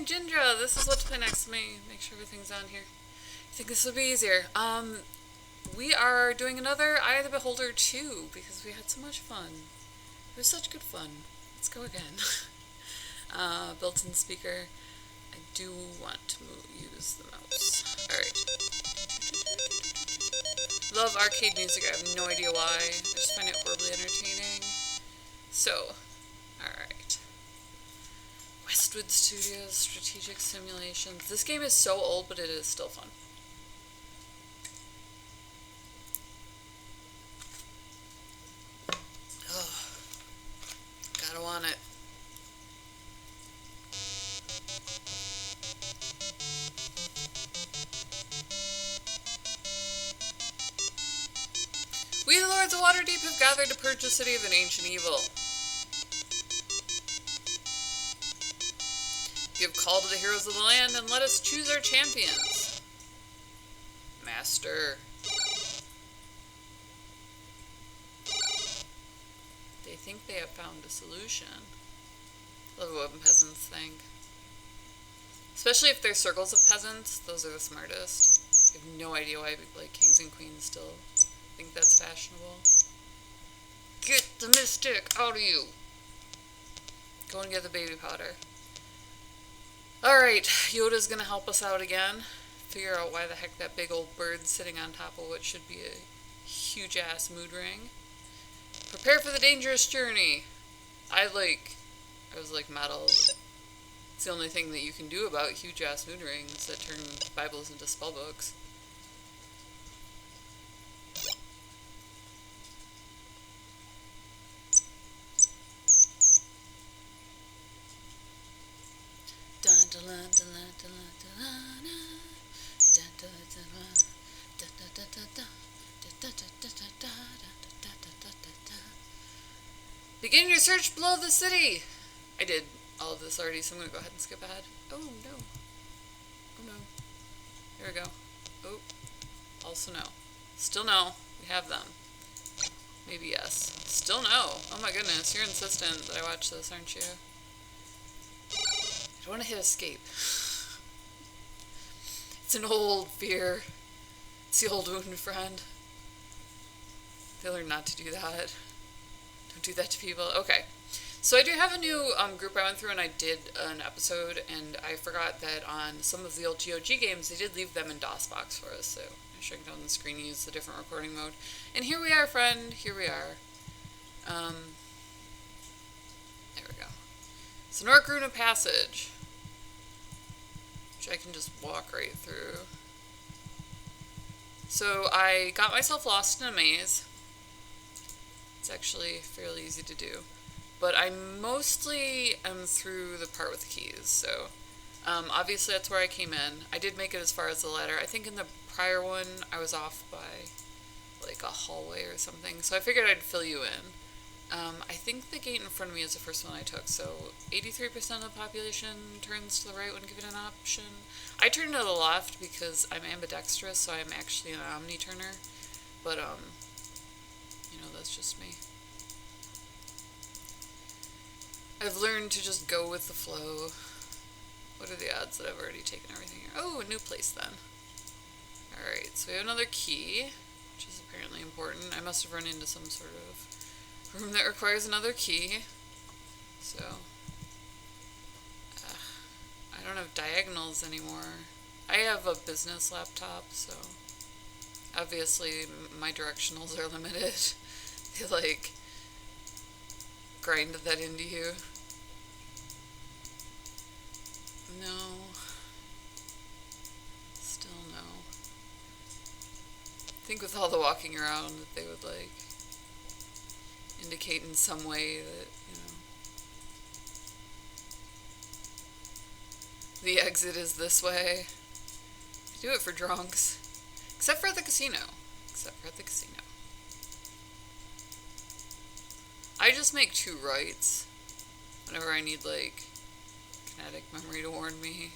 I'm Jindra. This is what to play next. Let me make sure everything's on here. I think this would be easier. We are doing another Eye of the Beholder 2 because we had so much fun. It was such good fun. Let's go again. Built-in speaker. I do want to use the mouse. Alright. Love arcade music. I have no idea why. I just find it horribly entertaining. So, alright. Westwood Studios, Strategic Simulations. This game is so old, but it is still fun. Oh, gotta want it. We, the Lords of Waterdeep, have gathered to purge the city of an ancient evil. Give call to the heroes of the land and let us choose our champions. Master. They think they have found a solution. I love what peasants think. Especially if they're circles of peasants, those are the smartest. I have no idea why like kings and queens still think that's fashionable. Get the mystic out of you. Go and get the baby powder. Alright, Yoda's gonna help us out again. Figure out why the heck that big old bird's sitting on top of what should be a huge ass mood ring. Prepare for the dangerous journey. I was like metal. It's the only thing that you can do about huge ass mood rings that turn Bibles into spell books. Begin your search below the city! I did all of this already, so I'm going to go ahead and skip ahead. Oh no. Oh no. Here we go. Oh. Also no. Still no. We have them. Maybe yes. Still no. Oh my goodness, you're insistent that I watch this, aren't you? I don't want to hit escape. It's an old fear. It's the old wounded friend. They learn not to do that. Don't do that to people. Okay. So I do have a new group I went through and I did an episode, and I forgot that on some of the old GOG games they did leave them in DOSBox for us, so I showed it on the screen, use the different recording mode. And here we are, friend. Here we are. There we go. It's an Orc Runa Passage, which I can just walk right through. So I got myself lost in a maze. It's actually fairly easy to do. But I mostly am through the part with the keys, so obviously that's where I came in. I did make it as far as the ladder. I think in the prior one I was off by like a hallway or something, so I figured I'd fill you in. I think the gate in front of me is the first one I took, so 83% of the population turns to the right when given an option. I turn to the left because I'm ambidextrous, so I'm actually an omni-turner, but you know, that's just me. I've learned to just go with the flow. What are the odds that I've already taken everything here? Oh, a new place then. Alright, so we have another key, which is apparently important. I must have run into some sort of room that requires another key. So, I don't have diagonals anymore. I have a business laptop, so obviously my directionals are limited. They like grind that into you. No. Still no. I think with all the walking around that they would like indicate in some way that, you know, the exit is this way. I do it for drunks. Except for at the casino. Except for at the casino. I just make 2 rights whenever I need, like, kinetic memory to warn me.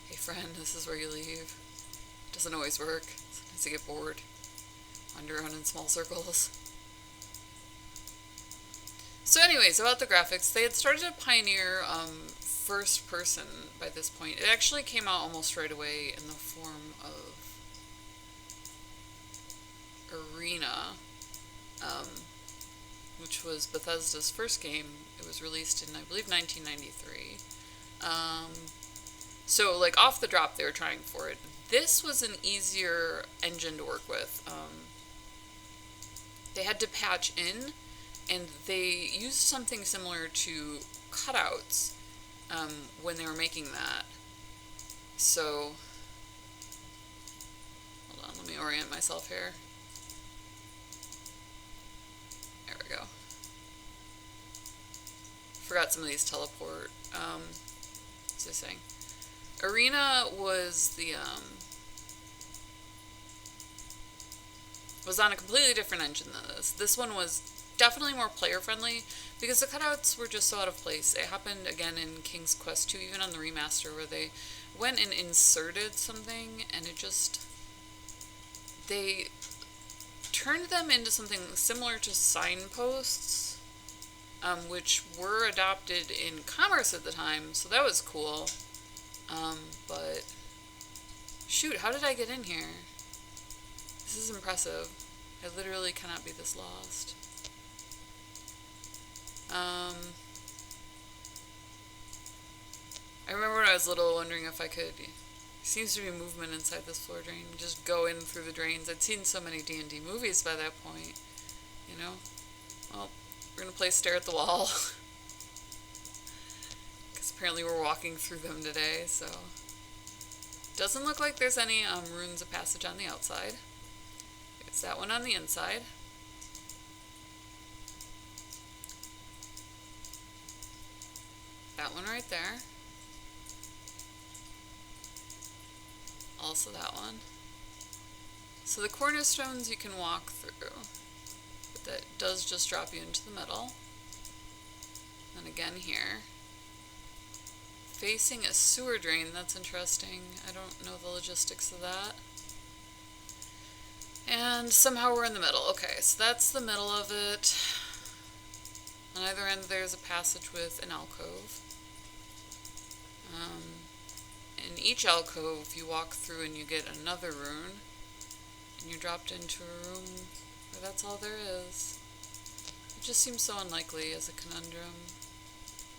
Hey friend, this is where you leave. It doesn't always work. Sometimes I get bored. Wander around in small circles. So anyways, about the graphics, they had started to pioneer first person by this point. It actually came out almost right away in the form of Arena, which was Bethesda's first game. It was released in, I believe, 1993. So, like, off the drop, they were trying for it. This was an easier engine to work with. They had to patch in, and they used something similar to cutouts when they were making that. So, hold on, let me orient myself here. There we go. Forgot some of these teleport. What's I saying? Arena was the was on a completely different engine than this. This one was definitely more player friendly because the cutouts were just so out of place. It happened again in King's Quest 2, even on the remaster, where they went and inserted something and it just, they turned them into something similar to signposts, which were adopted in commerce at the time, so that was cool. But shoot, how did I get in here? This is impressive. I literally cannot be this lost. I remember when I was little wondering if I could, there seems to be movement inside this floor drain, just go in through the drains. I'd seen so many D&D movies by that point, you know? Well, we're gonna play Stare at the Wall. Because apparently we're walking through them today, so. Doesn't look like there's any runes of passage on the outside. It's that one on the inside. That one right there. Also that one. So the cornerstones you can walk through, but that does just drop you into the middle. And again here. Facing a sewer drain, that's interesting. I don't know the logistics of that. And somehow we're in the middle. Okay, so that's the middle of it. On either end there's a passage with an alcove. In each alcove you walk through and you get another rune. And you're dropped into a room where that's all there is. It just seems so unlikely as a conundrum.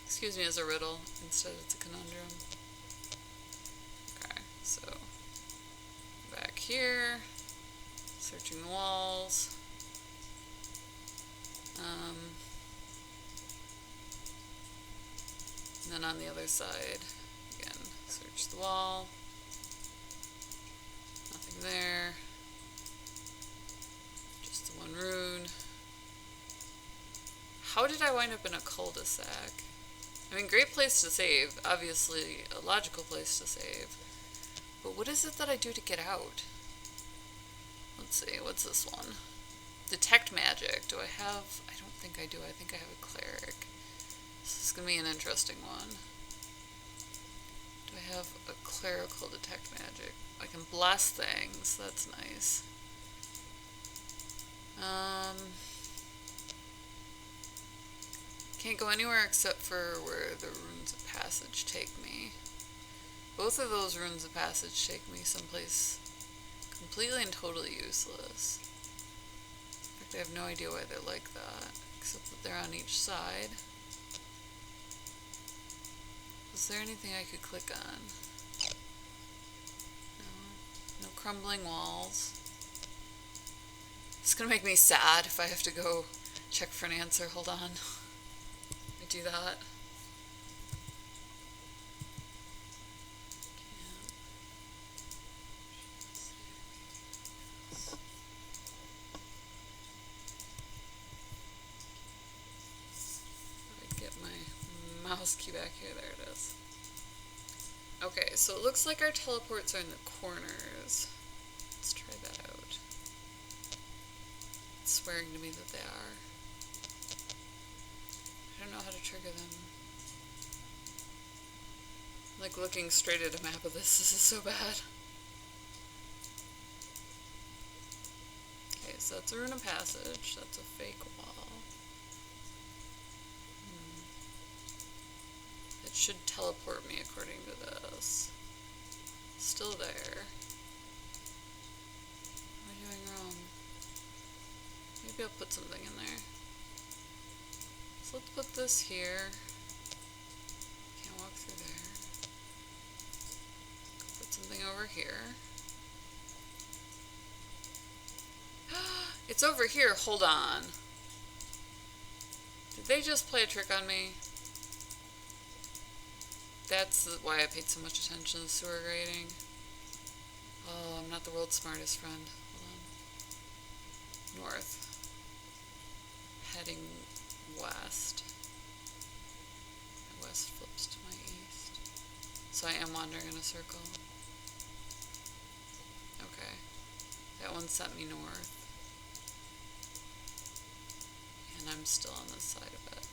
Excuse me, as a riddle. Instead it's a conundrum. Okay, so back here. Searching the walls. And then on the other side, again, search the wall. Nothing there. Just the one rune. How did I wind up in a cul-de-sac? I mean, great place to save. Obviously, a logical place to save. But what is it that I do to get out? Let's see, what's this one? Detect magic. Do I have... I don't think I do. I think I have a cleric. This is going to be an interesting one. Do I have a clerical detect magic? I can bless things. That's nice. Can't go anywhere except for where the runes of passage take me. Both of those runes of passage take me someplace completely and totally useless. In fact, I have no idea why they're like that, except that they're on each side. Is there anything I could click on? No. No crumbling walls. It's gonna make me sad if I have to go check for an answer. Hold on. Let me do that. Mouse key back here, there it is. Okay, so it looks like our teleports are in the corners. Let's try that out. It's swearing to me that they are. I don't know how to trigger them. Like looking straight at a map of this is so bad. Okay, so that's a rune of passage, that's a fake wall. That should teleport me according to this. Still there. What am I doing wrong? Maybe I'll put something in there. So let's put this here. Can't walk through there. Put something over here. It's over here. Hold on. Did they just play a trick on me? That's why I paid so much attention to the sewer grading. Oh, I'm not the world's smartest friend. Hold on. North. Heading west. My west flips to my east. So I am wandering in a circle. Okay. That one sent me north. And I'm still on this side of it.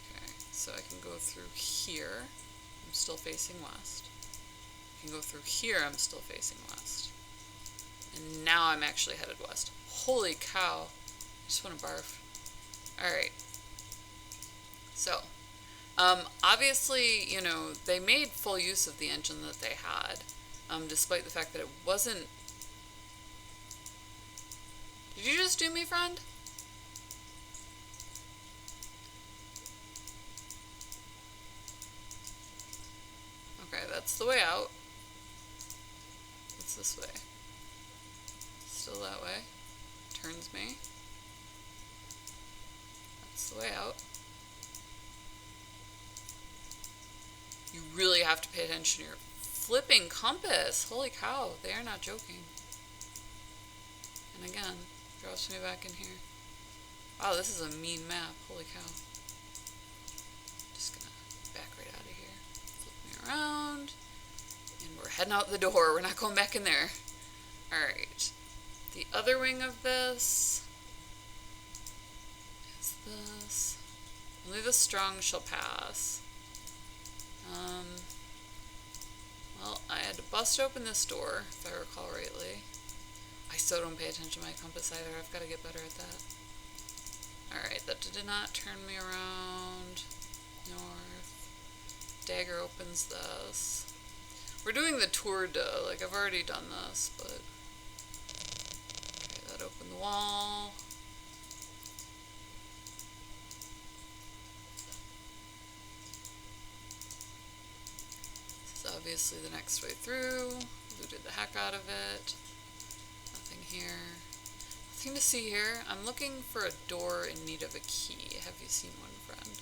Okay, so I can go through here. I'm still facing west. I can go through here. I'm still facing west. And now I'm actually headed west. Holy cow. I just want to barf. Alright. So, obviously, you know, they made full use of the engine that they had, despite the fact that it wasn't... Did you just do me, friend? Okay, that's the way out. It's this way. Still that way. Turns me. That's the way out. You really have to pay attention to your flipping compass. Holy cow, they are not joking. And again, drops me back in here. Wow, this is a mean map. Holy cow. Just gonna back right out of here. Flip me around. And we're heading out the door. We're not going back in there. Alright. The other wing of this is this. Only the strong shall pass. Well, I had to bust open this door, if I recall rightly. I still don't pay attention to my compass either. I've got to get better at that. Alright, that did not turn me around. North. Dagger opens this. We're doing the tour like I've already done this, but... Okay, that opened the wall. This is obviously the next way through. Looted the heck out of it. Nothing here. Nothing to see here. I'm looking for a door in need of a key. Have you seen one, friend?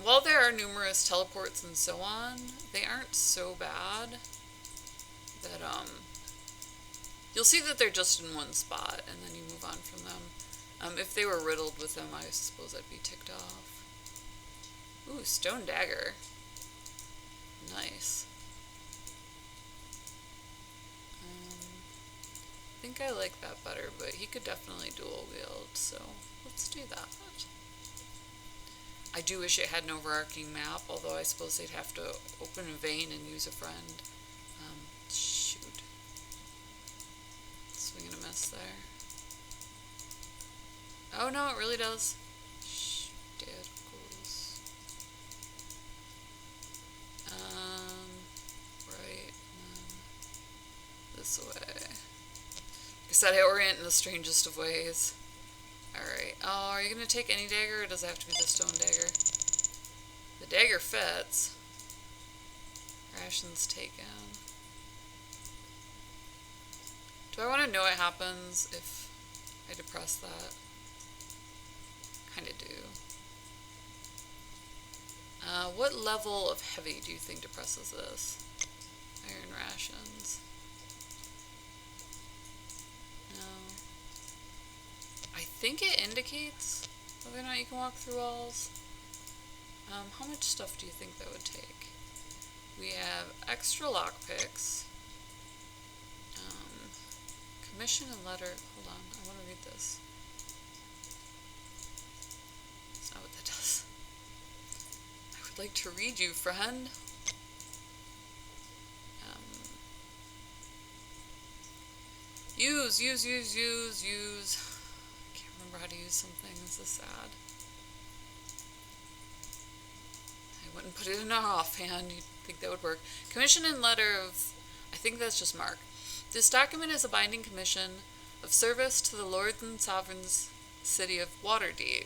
While there are numerous teleports and so on, they aren't so bad that, you'll see that they're just in one spot, and then you move on from them. If they were riddled with them, I suppose I'd be ticked off. Ooh, stone dagger. Nice. I think I like that better, but he could definitely dual wield, so let's do that. I do wish it had an overarching map, although I suppose they'd have to open a vein and use a friend. Shoot. Swing and a miss there. Oh no, it really does. Dead goes. Right, and then this way. Like I said, I orient in the strangest of ways. Alright. Oh, are you going to take any dagger, or does it have to be the stone dagger? The dagger fits. Rations taken. Do I want to know what happens if I depress that? Kinda do. What level of heavy do you think depresses this? Iron rations. No. I think it indicates whether or not you can walk through walls. How much stuff do you think that would take? We have extra lockpicks. Commission and letter. Hold on, I want to read this. That's not what that does. I would like to read you, friend. Use. Can't remember how to use something. This is sad. wouldn't put it in our offhand. You'd think that would work. Commission and letter of... I think that's just Marque. This document is a binding commission of service to the Lords and Sovereigns city of Waterdeep.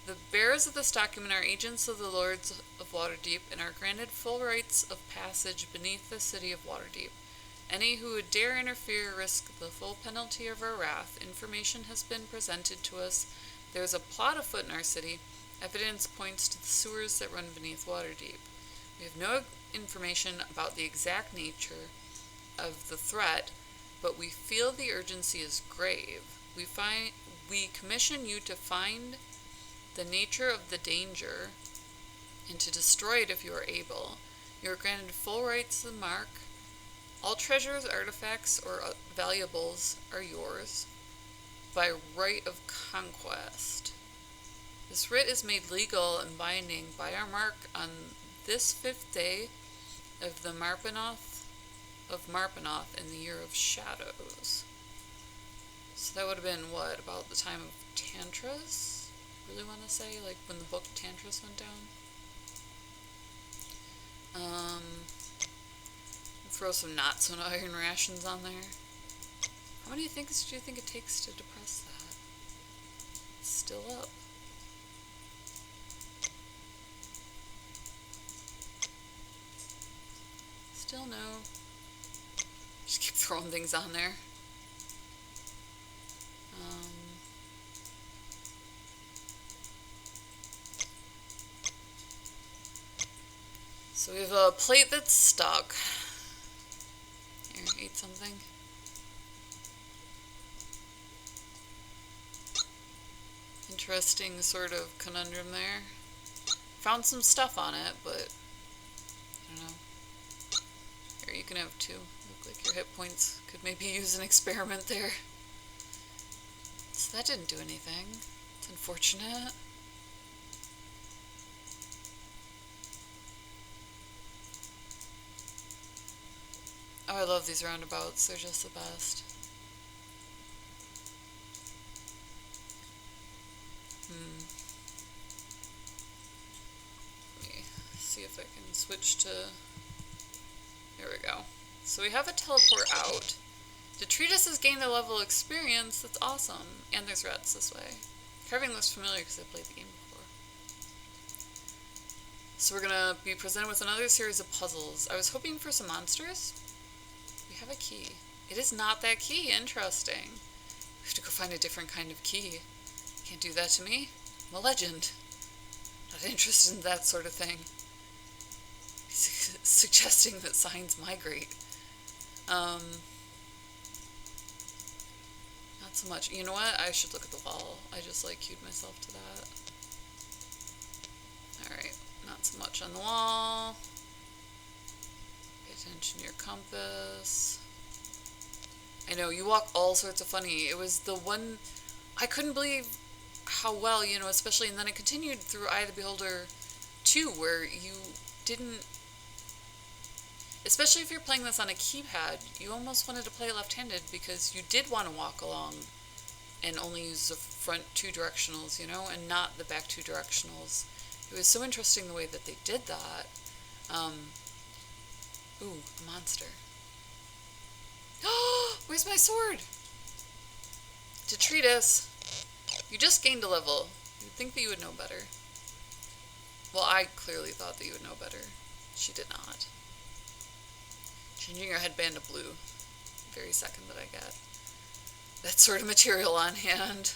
The bearers of this document are agents of the Lords of Waterdeep and are granted full rights of passage beneath the city of Waterdeep. Any who would dare interfere risk the full penalty of our wrath. Information has been presented to us. There is a plot afoot in our city. Evidence points to the sewers that run beneath Waterdeep. We have no information about the exact nature of the threat, but we feel the urgency is grave. We commission you to find the nature of the danger and to destroy it if you are able. You are granted full rights to the marque. All treasures, artifacts, or valuables are yours by right of conquest. This writ is made legal and binding by our marque on this 5th day of the Marpenoth in the year of shadows. So that would have been what, about the time of Tantras? Really want to say, like when the book Tantras went down. Throw some not so iron rations on there. How many things do you think it takes to depress that? It's still up. Still no. Just keep throwing things on there. So we have a plate that's stuck. Here, eat something. Interesting sort of conundrum there. Found some stuff on it, but I don't know. Here, you can have 2. Look like your hit points could maybe use an experiment there. So that didn't do anything. It's unfortunate. Oh, I love these roundabouts. They're just the best. Let me see if I can switch to... There we go. So we have a teleport out. Detritus has gained a level of experience. That's awesome. And there's rats this way. Carving looks familiar because I played the game before. So we're gonna be presented with another series of puzzles. I was hoping for some monsters. We have a key. It is not that key. Interesting. We have to go find a different kind of key. Can't do that to me. I'm a legend. Not interested in that sort of thing. Suggesting that signs migrate. Not so much. You know what? I should look at the wall. I just like cued myself to that. Alright. Not so much on the wall. Pay attention to your compass. I know, you walk all sorts of funny. It was the one... I couldn't believe how well, you know, especially... And then it continued through Eye of the Beholder 2, where you didn't... Especially if you're playing this on a keypad, you almost wanted to play left-handed because you did want to walk along and only use the front 2 directionals, you know, and not the back 2 directionals. It was so interesting the way that they did that. Ooh, a monster. Where's my sword? Detritus, you just gained a level. You'd think that you would know better. Well, I clearly thought that you would know better. She did not. Changing your headband to blue. Very second that I get that sort of material on hand.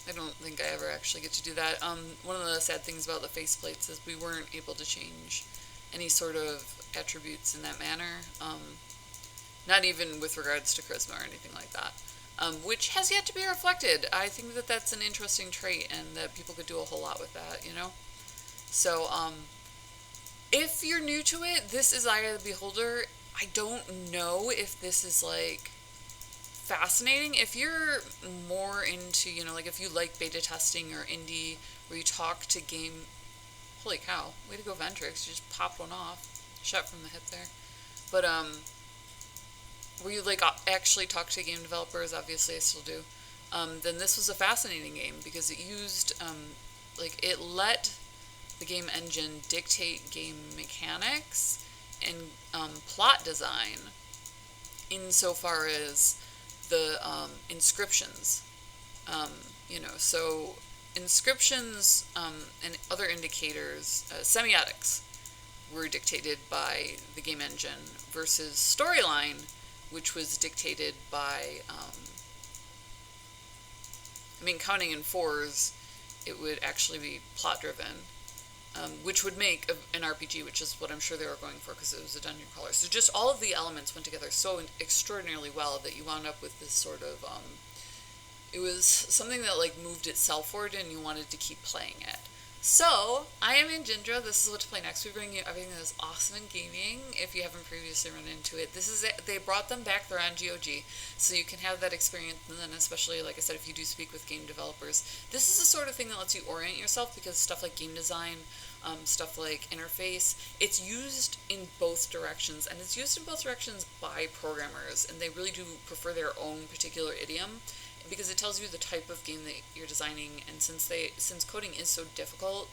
I don't think I ever actually get to do that. One of the sad things about the faceplates is we weren't able to change any sort of attributes in that manner. Not even with regards to charisma or anything like that. Which has yet to be reflected. I think that that's an interesting trait and that people could do a whole lot with that, you know? So, if you're new to it, this is Eye of the Beholder. I don't know if this is, like, fascinating. If you're more into, you know, like if you like beta testing or indie where you talk to game... Holy cow. Way to go, Ventrix. You just popped one off. Shot from the hip there. But, where you, like, actually talk to game developers, obviously I still do, then this was a fascinating game because it used like, it let the game engine dictate game mechanics and plot design insofar as the inscriptions. So inscriptions and other indicators, semiotics, were dictated by the game engine versus storyline, which was dictated by, counting in fours, it would actually be plot-driven, which would make an RPG, which is what I'm sure they were going for because it was a dungeon crawler. So just all of the elements went together so extraordinarily well that you wound up with this sort of, it was something that, like, moved itself forward and you wanted to keep playing it. So, I am Injindra. This is what to play next. We bring you everything that is awesome in gaming, if you haven't previously run into it. This is it. They brought them back. They're on GOG, so you can have that experience, and then especially, like I said, if you do speak with game developers, this is the sort of thing that lets you orient yourself, because stuff like game design, stuff like interface, it's used in both directions, and it's used in both directions by programmers, and they really do prefer their own particular idiom, because it tells you the type of game that you're designing. And since coding is so difficult,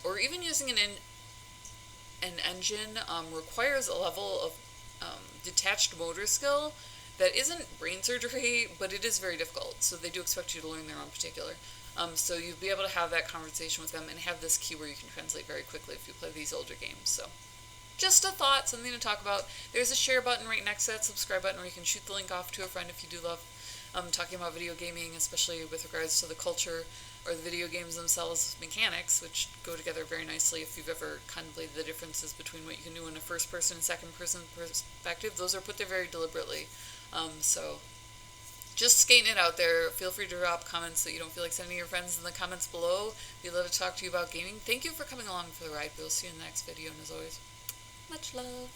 or even using an engine requires a level of detached motor skill that isn't brain surgery, but it is very difficult. So they do expect you to learn their own particular. So you'll be able to have that conversation with them and have this key where you can translate very quickly if you play these older games. So just a thought, something to talk about. There's a share button right next to that subscribe button where you can shoot the link off to a friend if you do love talking about video gaming, especially with regards to the culture or the video games themselves mechanics, which go together very nicely. If you've ever contemplated the differences between what you can do in a first-person and second-person perspective, those are put there very deliberately. So just skating it out there. Feel free to drop comments that you don't feel like sending your friends in the comments below. We'd love to talk to you about gaming. Thank you for coming along for the ride. We'll see you in the next video, and as always, much love.